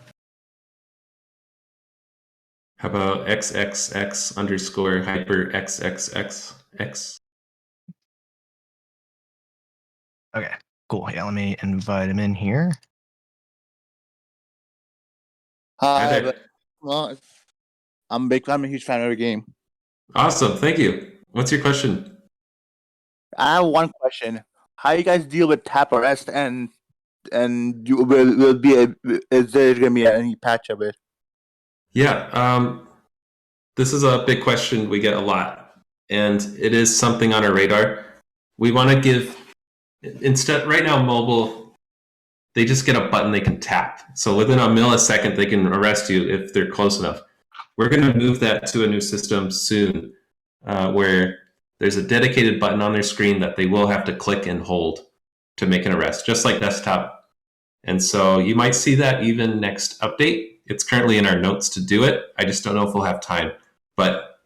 about XXX underscore hyper XXXX? Okay, cool. Yeah, let me invite him in here. Hi Hi, well, I'm big. I'm a huge fan of the game. Awesome, thank you. What's your question? I have one question: how you guys deal with tap arrest, and you will be is there gonna be any patch of it? Yeah, this is a big question we get a lot, and it is something on our radar. We want to give instead right now mobile. They just get a button they can tap. So within a millisecond, they can arrest you if they're close enough. We're going to move that to a new system soon, where there's a dedicated button on their screen that they will have to click and hold to make an arrest, just like desktop. And so you might see that even next update. It's currently in our notes to do it. I just don't know if we'll have time. But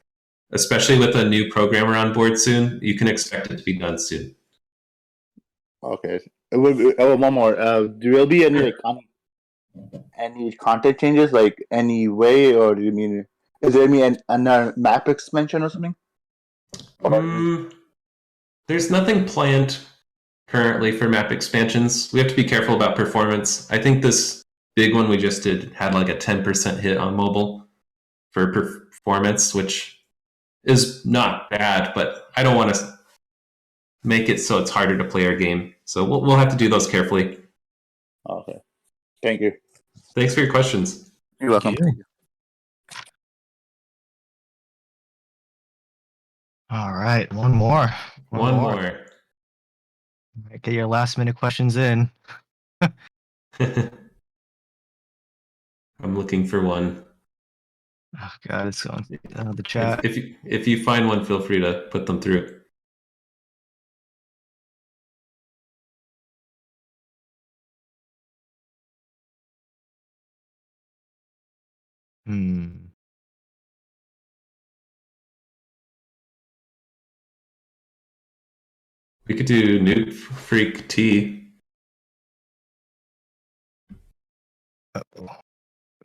especially with a new programmer on board soon, you can expect it to be done soon. Okay. One more. There will be any any content changes, like any way, or do you mean is there any another map expansion or something? There's nothing planned currently for map expansions. We have to be careful about performance. I think this big one we just did had like a 10% hit on mobile for performance, which is not bad, but I don't want to make it so it's harder to play our game. So we'll have to do those carefully. Okay. Thank you. Thanks for your questions. You're welcome. Thank you. All right, one more. One more. Get your last minute questions in. I'm looking for one. Oh God, it's going the chat. If you find one, feel free to put them through. Hmm. We could do Noob Freak T. Uh-oh.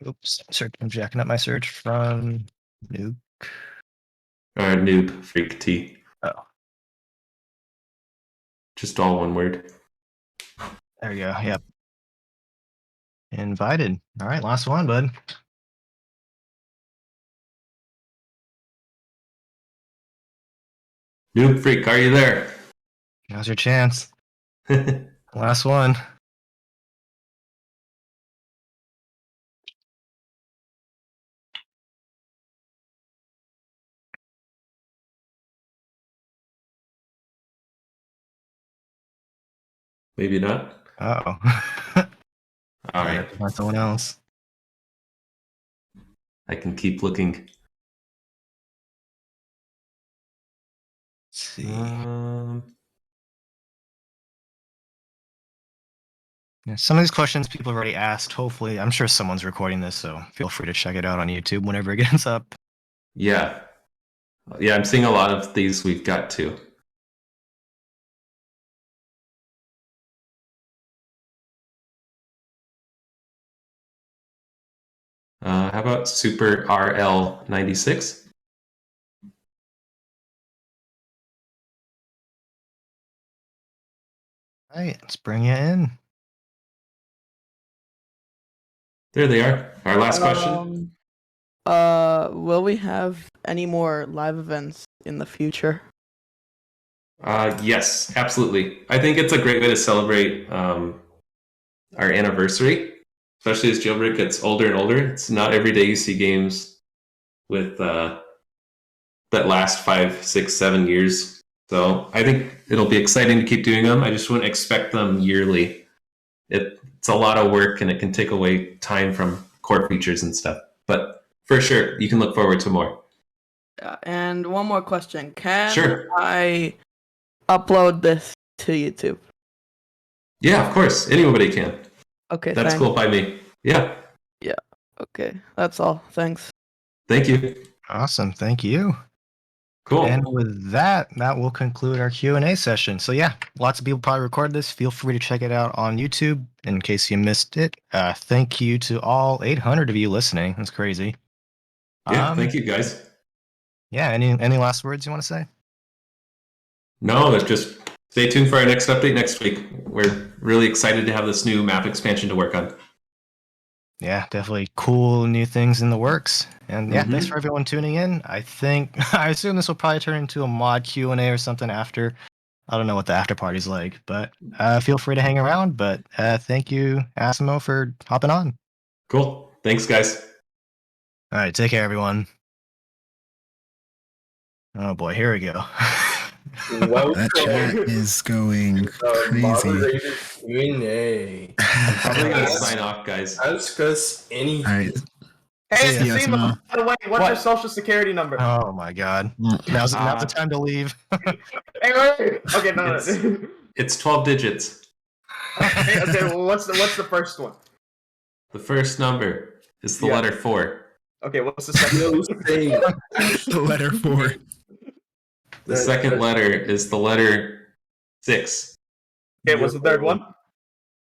Oops. I'm jacking up my search from Nuke. Or Noob Freak T. Oh. Just all one word. There you go. Yep. Invited. All right, last one, bud. Noob Freak, are you there? Now's your chance. Last one. Maybe not. Uh-oh. All right. Find someone else. I can keep looking. Let's see. Yeah, some of these questions people have already asked. Hopefully, I'm sure someone's recording this, so feel free to check it out on YouTube whenever it gets up. Yeah. Yeah, I'm seeing a lot of these we've got to. How about Super RL96? All right, let's bring you in. There they are. Our last question. Will we have any more live events in the future? Yes, absolutely. I think it's a great way to celebrate our anniversary, especially as Jailbreak gets older and older. It's not every day you see games with that last 5, 6, 7 years. So I think it'll be exciting to keep doing them. I just wouldn't expect them yearly. It's a lot of work and it can take away time from core features and stuff. But for sure, you can look forward to more. And one more question. Can Sure. I upload this to YouTube? Yeah, of course. Anybody can. Okay, That's thanks. cool by me. Yeah. Yeah. Okay. That's all. Thanks. Thank you. Awesome. Thank you. Cool. And with that, that will conclude our Q&A session. So yeah, lots of people probably record this. Feel free to check it out on YouTube in case you missed it. Thank you to all 800 of you listening. That's crazy. Yeah, thank you guys. Yeah, any last words you want to say? No, it's just stay tuned for our next update next week. We're really excited to have this new map expansion to work on. Yeah, definitely cool new things in the works. And yeah, thanks for everyone tuning in. I assume this will probably turn into a mod Q&A or something after. I don't know what the after party's like, but feel free to hang around. But thank you, Asimo, for hopping on. Cool. Thanks, guys. All right, take care, everyone. Oh boy, here we go. That chat is going crazy. Moderated Q&A. I'm probably going to sign off, guys. Ask us anything. All right. Hey, Yeah, Asimo, Asimo. by the way, what's your social security number? Oh my god. Now's the time to leave. Hey, wait. Okay, no. It's 12 digits. Okay, well, what's the first one? The first number is the letter 4. Okay, what's the second one? The letter 4. The second letter is the letter 6. Okay, what's the third one?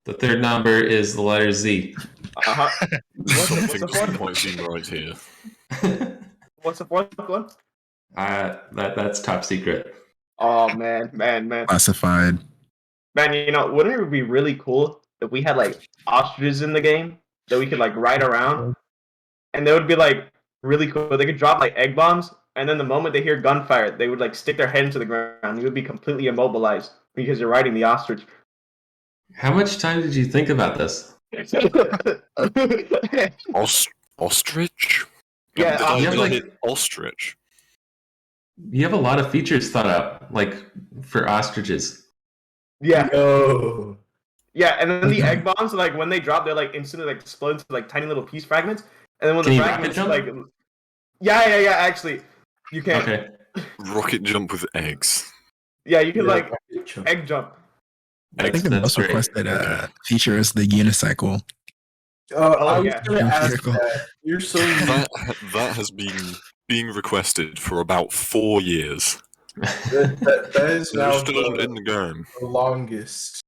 The third number is the letter Z. Uh-huh. What's the fourth? Point seem right here. What's the fourth one? That's top secret. Oh, man. Classified. Man, wouldn't it be really cool if we had, like, ostriches in the game that we could, like, ride around? And they would be, like, really cool. They could drop, like, egg bombs, and then the moment they hear gunfire, they would, like, stick their head into the ground. You would be completely immobilized because you're riding the ostrich. How much time did you think about this? Ostrich? Yeah, you have, like, ostrich. You have a lot of features thought out, like, for ostriches. Yeah. Oh. Yeah, and then the egg bombs, like, when they drop, they're, like, instantly, like, explode into, like, tiny little piece fragments. And then when Can the you fragments, rocket like... jump? Yeah. Actually, you can. Okay. Rocket jump with eggs. Yeah, you can Yeah, like rocket jump. egg jump. I think the That's most great. requested Okay. feature is the unicycle. I was yeah. gonna ask Vehicle. that. You're so That has been being requested for about 4 years. that is It now still isn't in the game. the longest.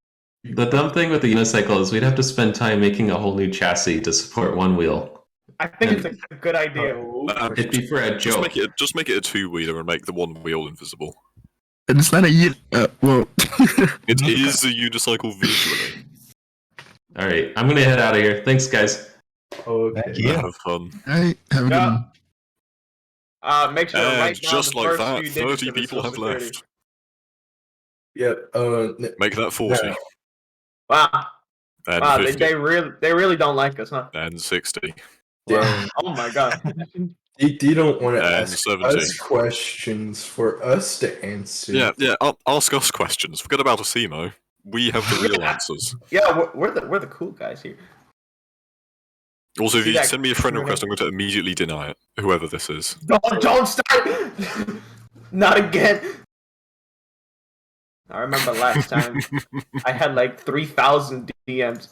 The dumb thing with the unicycle is we'd have to spend time making a whole new chassis to support one wheel. I think it's a good idea. It'd be for a joke. Just make it a two-wheeler and make the one wheel invisible. And it's not a well. It is a unicycle visually. All right, I'm gonna head out of here. Thanks, guys. Okay. Have fun. All right, have a good one. Make sure to And write down just the like first that, few digits 30 of his people social have security. left. Yep. Make that 40. now. Wow. And Wow, 50. they really don't like us, huh? And 60. Dang. Oh my god. They don't want to And ask 70. us questions for us to answer. Yeah. Ask us questions. Forget about Asimo. We have the real answers. Yeah, we're the cool guys here. Also, if See you that send me a friend Q&A? request, I'm going to immediately deny it. Whoever this is. Don't start! Not again. I remember last time I had like 3,000 DMs.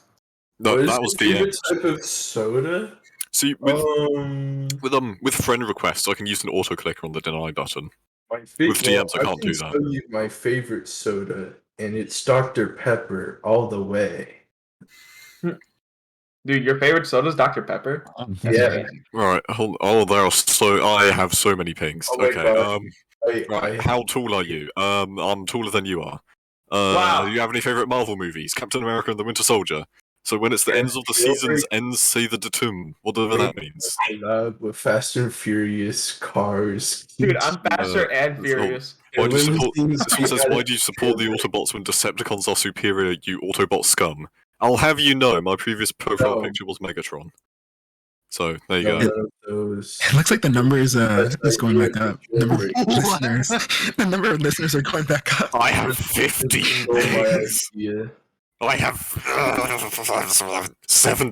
No, What is that was your the end. favorite type of soda? See, with friend requests, I can use an autoclicker on the deny button. With DMs, I can't do that. tell you my favorite soda, and it's Dr. Pepper all the way. Dude, your favorite soda is Dr. Pepper? Yeah. Right, I have so many pings. Oh my Okay, God. right, how tall are you? I'm taller than you are. Wow. Do you have any favorite Marvel movies? Captain America and the Winter Soldier. So when it's the ends of the seasons, ends say the datum, whatever that means. I love with Fast and Furious cars. Dude, I'm faster and furious. Why do you support? Limousines, This one says, gotta "Why do you support the Autobots when Decepticons are superior? You Autobot scum." I'll have you know, my previous profile No. picture was Megatron. So there you No, go. none of those. It looks like the number is going back up. Number of What? listeners, the number of listeners are going back up. I have 15 Oh my pings. idea. I have 7.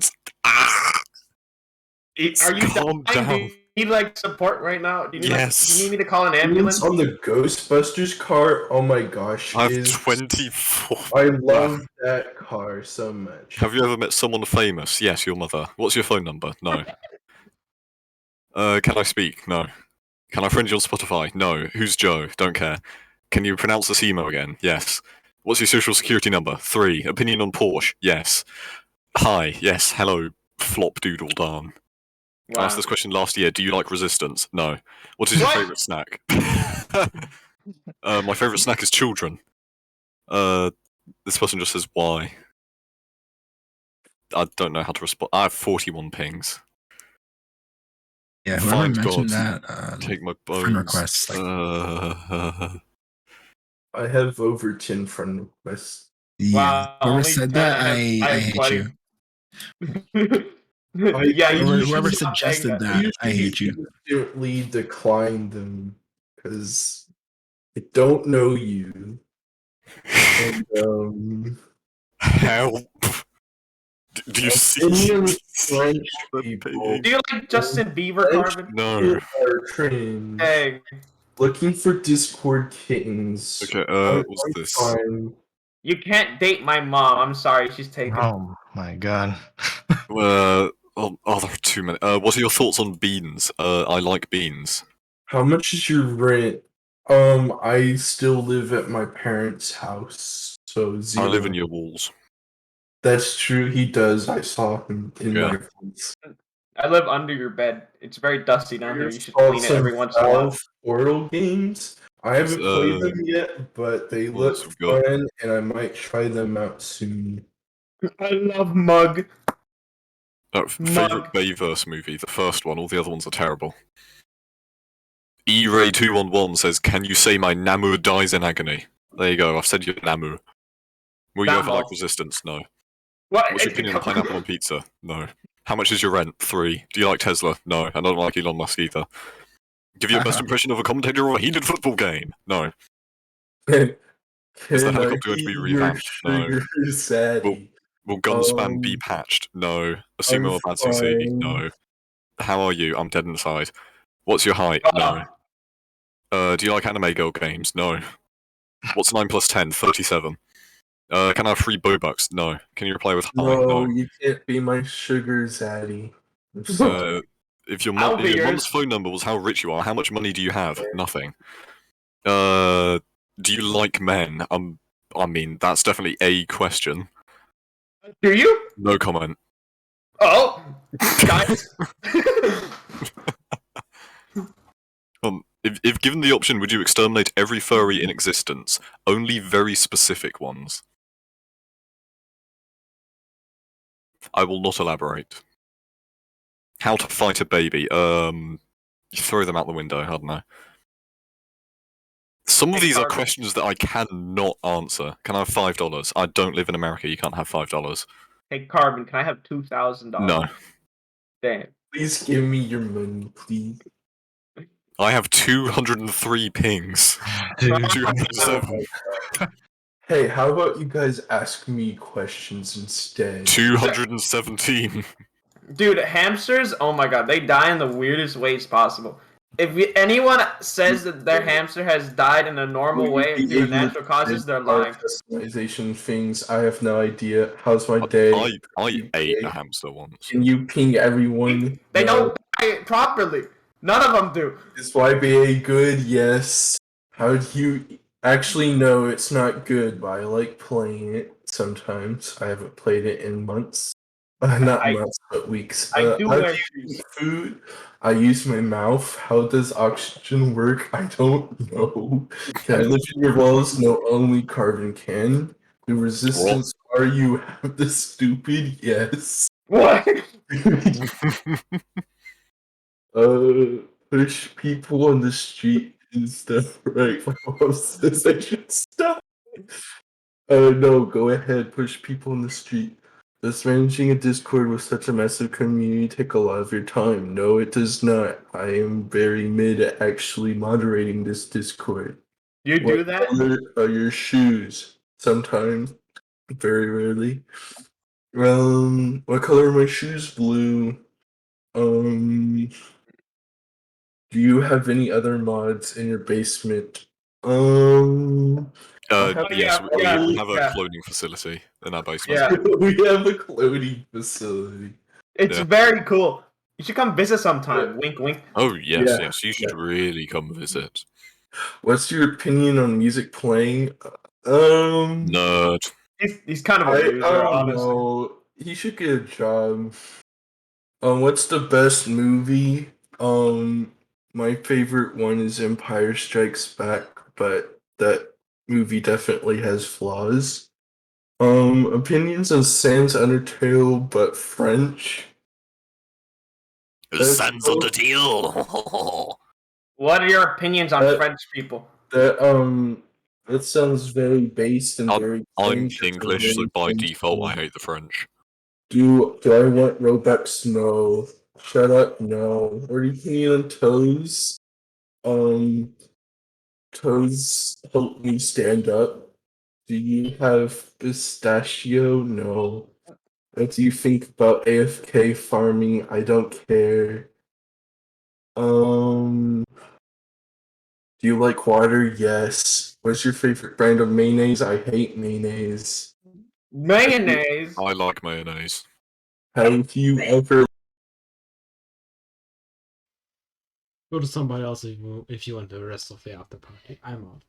Are you Calm dying? down. Do you need like support right now? Do you need, Yes. do you need me to call an ambulance? On the Ghostbusters car, oh my gosh. I have 24. I love that car so much. Have you ever met someone famous? Yes, your mother. What's your phone number? No. Can I speak? No. Can I friend you on Spotify? No. Who's Joe? Don't care. Can you pronounce this email again? Yes. What's your social security number? 3. Opinion on Porsche? Yes. Hi. Yes. Hello. Flop doodle darn. I asked this question last year. Do you like Resistance? No. What is your favourite snack? My favourite snack is children. This person just says why. I don't know how to respond. I have 41 pings. Yeah, whoever Find mentioned God. that Take my bones. friend requests. I have over 10 friend requests. Yeah, Wow, whoever only said 10, that, I I have hate you. Yeah, Whoever suggested that, I hate you. Immediately decline them because I don't know you. And Help. Do you see? French people? Do you like Justin Bieber, Carbon? No. Are trained. Hey. Looking for Discord kittens. Okay, what's this? Fine. You can't date my mom. I'm sorry, she's taken. Oh my god. Oh, there are too many. What are your thoughts on beans? I like beans. How much is your rent? I still live at my parents' house, so 0. I live in your walls. That's true. He does. I saw him in my place. I live under your bed. It's very dusty down here. You should Called clean it some every once in a while. Valve Portal games. I haven't played them yet, but they look fun, and I might try them out soon. I love Mug. Favorite Bayverse movie? The first one. All the other ones are terrible. E-Ray211 says, "Can you say my Namu dies in agony?" There you go. I've said your Namu. Will you ever like Resistance? No. What? What's your opinion on pineapple on pizza? No. How much is your rent? 3. Do you like Tesla? No. I don't like Elon Musk either. Give your best impression of a commentator on a heated football game? No. Is the helicopter going to be revamped? No. Will Gunspam be patched? No. Asimo or Bad CC? No. How are you? I'm dead inside. What's your height? No. Do you like anime girl games? No. What's 9 plus 10? 37. Can I have free Bobucks? No. Can you reply with hi? No, No. you can't be my sugar zaddy. If your I'll be mum's yours. phone number was how rich you are, how much money do you have? Nothing. Do you like men? I mean, that's definitely a question. Do you? No comment. Oh, guys. If given the option, would you exterminate every furry in existence? Only very specific ones. I will not elaborate. How to fight a baby? You throw them out the window. I don't know. Some of these are questions that I cannot answer. Can I have $5? I don't live in America. You can't have $5. Hey, Carbon, can I have $2,000? No. Damn. Please give me your money, please. I have 203 pings. 207. Hey, how about you guys ask me questions instead? 217. Dude, hamsters, oh my god, they die in the weirdest ways possible. If anyone says that their hamster has died in a normal way due to natural causes, they're lying. Customization things, I have no idea. How's my day? I ate a hamster once. Can you ping everyone? They don't die properly. None of them do. Is YBA good? Yes. How do you actually know it's not good? But I like playing it sometimes. I haven't played it in months. Not months, but weeks. I do how wear do you eat food? I use my mouth. How does oxygen work? I don't know. Can I live in your walls? No, only Carbon can. The resistance are you have the stupid? Yes. What? Push people on the street and stuff. Right, my mom says I should stop. No, go ahead. Push people on the street. Does managing a Discord with such a massive community take a lot of your time? No, it does not. I am very mid at actually moderating this Discord. You do that? What color are your shoes? Sometimes. Very rarely. What color are my shoes? Blue. Do you have any other mods in your basement? Yes, we have a cloning facility in our basement. Yeah. We have a cloning facility. It's very cool. You should come visit sometime. Wink, wink. Oh, yes, Yeah, yes, you should really come visit. What's your opinion on music playing? Nerd. He's kind of a loser, honestly. No, he should get a job. What's the best movie? My favorite one is Empire Strikes Back, but that movie definitely has flaws. Opinions on Sans Undertale, but French. Sans Undertale. What are your opinions on French people? That sounds very based and very I'm cringe. English, so by default I hate the French. Do I want Robux? No. Shut up, no. What are you opinion on Toes? Toes help me stand up. Do you have pistachio? No. What do you think about AFK farming? I don't care. Do you like water? Yes. What's your favorite brand of mayonnaise? I hate mayonnaise. Mayonnaise? I like mayonnaise. Have you ever Go to somebody else if you want the rest of the after party. I'm off.